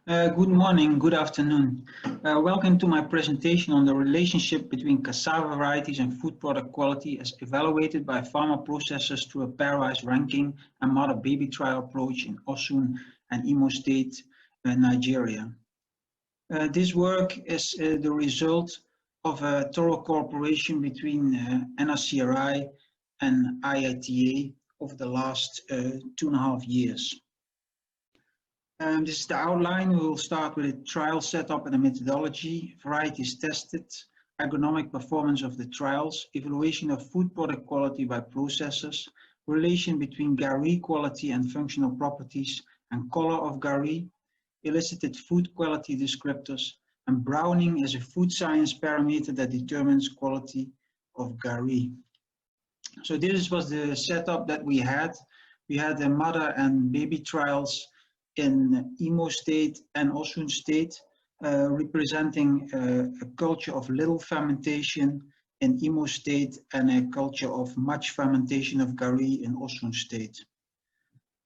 Good morning, good afternoon. Welcome to my presentation on the relationship between cassava varieties and food product quality as evaluated by farmer processors through a pairwise ranking and mother-baby trial approach in Osun and Imo State, Nigeria. This work is the result of a thorough cooperation between NRCRI and IITA over the last 2.5 years. This is the outline. We will start with a trial setup and a methodology, varieties tested, agronomic performance of the trials, evaluation of food product quality by processors, relation between gari quality and functional properties and color of gari, elicited food quality descriptors, and browning as a food science parameter that determines quality of gari. So this was the setup that we had. We had the mother and baby trials in Imo State and Osun State, representing a culture of little fermentation in Imo State and a culture of much fermentation of gari in Osun State.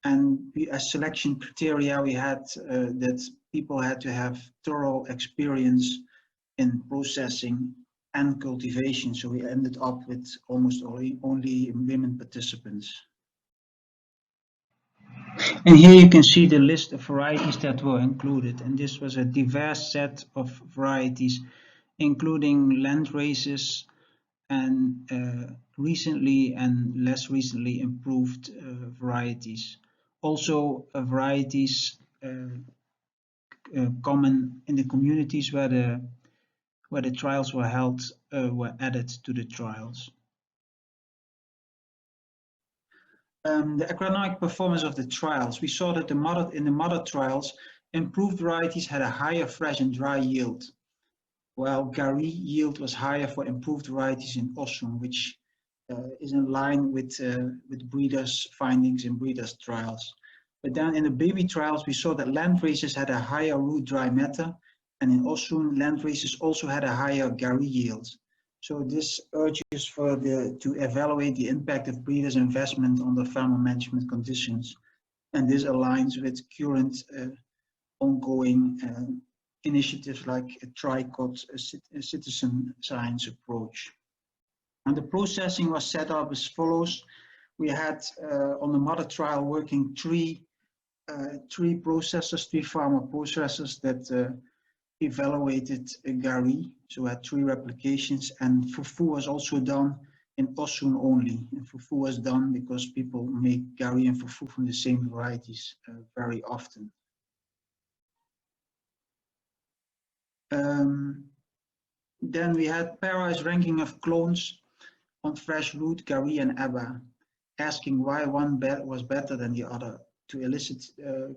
And as selection criteria, we had that people had to have thorough experience in processing and cultivation. So we ended up with almost only women participants. And here you can see the list of varieties that were included, and this was a diverse set of varieties, including land races and recently and less recently improved varieties. Also varieties common in the communities where the trials were held were added to the trials. The agronomic performance of the trials. We saw that in the mother trials, improved varieties had a higher fresh and dry yield, while gari yield was higher for improved varieties in Osun, which is in line with breeders' findings in breeders' trials. But then in the baby trials, we saw that land races had a higher root dry matter, and in Osun, land races also had a higher gari yield. So this urges to evaluate the impact of breeders' investment on the farmer management conditions. And this aligns with current ongoing initiatives like a TRICOT, a citizen science approach. And the processing was set up as follows. We had on the mother trial working three farmer processors that evaluated gari, so we had 3 replications, and fufu was also done in Osun only. And fufu was done because people make gari and fufu from the same varieties very often. Then we had pairwise ranking of clones on fresh root, gari, and eba, asking why one was better than the other, to elicit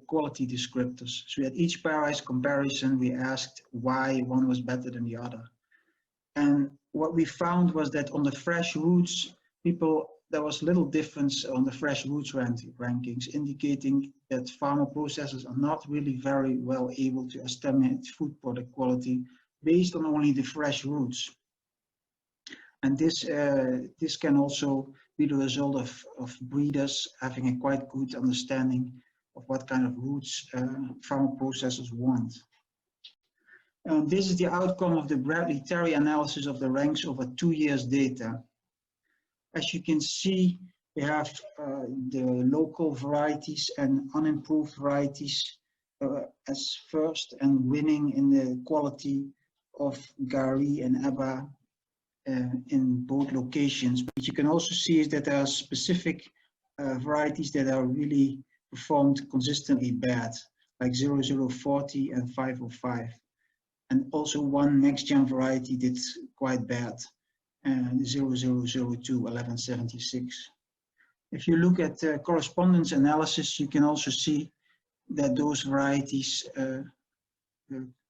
quality descriptors. So we had each pairwise comparison, we asked why one was better than the other. And what we found was that on the fresh roots, there was little difference on the fresh roots rankings, indicating that farmer processors are not really very well able to estimate food product quality based on only the fresh roots. And this can also be the result of breeders having a quite good understanding of what kind of roots farmer processors want. This is the outcome of the Bradley-Terry analysis of the ranks over 2 years data. As you can see, we have the local varieties and unimproved varieties as first and winning in the quality of gari and eba in both locations. But you can also see is that there are specific varieties that are really performed consistently bad, like 0040 and 505. And also one next-gen variety did quite bad, 0002 1176. If you look at correspondence analysis, you can also see that those varieties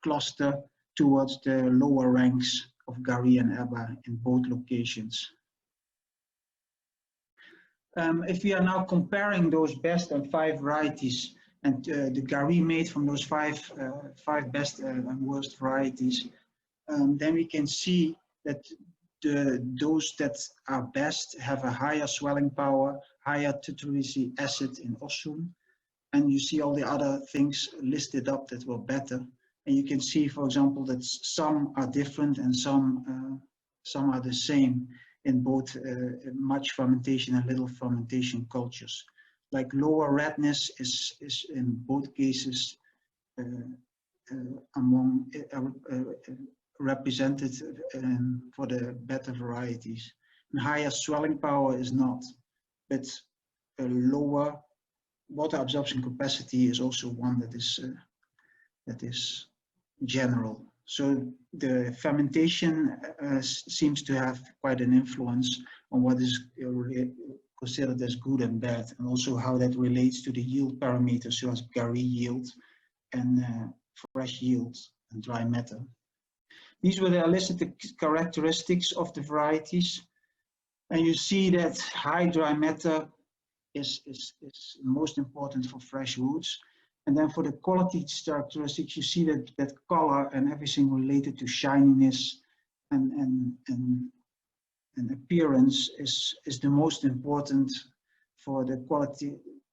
cluster towards the lower ranks of gari and eba in both locations. If we are now comparing those best and 5 varieties and the gari made from those five best and worst varieties, then we can see that those that are best have a higher swelling power, higher titeracy acid in Osun, and you see all the other things listed up that were better. And you can see, for example, that some are different and some are the same in both much fermentation and little fermentation cultures. Like lower redness is in both cases among represented for the better varieties. And higher swelling power is not, but a lower water absorption capacity is also one that is general. So the fermentation seems to have quite an influence on what is considered as good and bad, and also how that relates to the yield parameters, such as Gary yield and fresh yield and dry matter. These were the elicited characteristics of the varieties, and you see that high dry matter is most important for fresh roots. And then for the quality characteristics, you see that color and everything related to shininess and appearance is the most important for the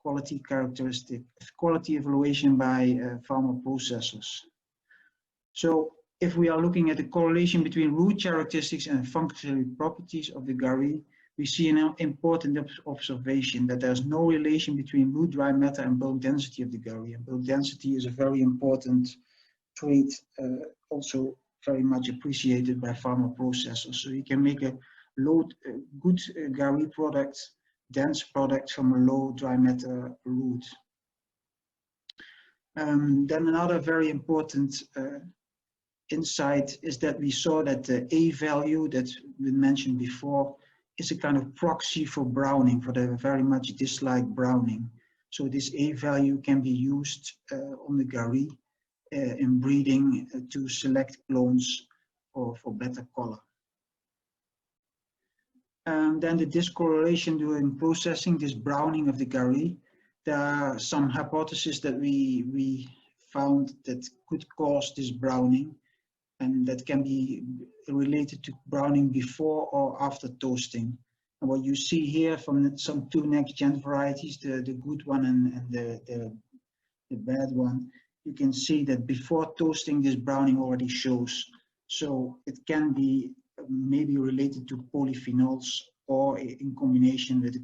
quality characteristic, quality evaluation by farmer processors. So if we are looking at the correlation between root characteristics and functional properties of the Gary, we see an important observation that there's no relation between root dry matter and bulk density of the Gary. And bulk density is a very important trait, also very much appreciated by farmer processors. So you can make a good Gary product, dense product from a low dry matter root. Then another very important insight is that we saw that the A value that we mentioned before is a kind of proxy for browning, for the very much disliked browning. So this A value can be used on the Gary in breeding to select clones for better color. Then the discorrelation during processing, this browning of the Gary, there are some hypotheses that we found that could cause this browning, and that can be related to browning before or after toasting. And what you see here from some two next-gen varieties, the good one and the bad one, you can see that before toasting this browning already shows. So it can be maybe related to polyphenols or in combination with the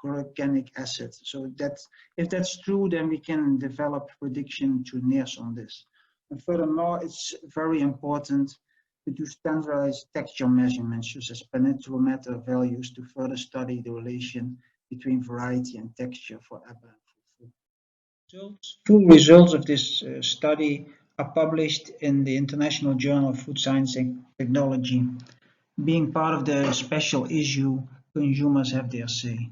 chlorogenic acid. So that if that's true, then we can develop prediction trinaires on this. And furthermore, it's very important to do standardized texture measurements, such as penetrometer values, to further study the relation between variety and texture for Abba and Fufu. Full results of this study are published in the International Journal of Food Science and Technology, being part of the special issue Consumers Have Their Say.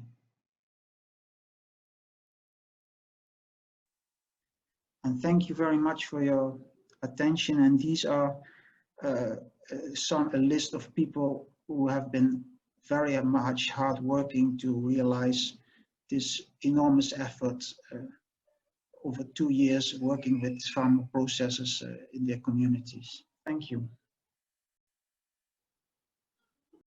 And thank you very much for your attention. And these are a list of people who have been very much hard working to realize this enormous effort over 2 years working with farmer processors in their communities. Thank you.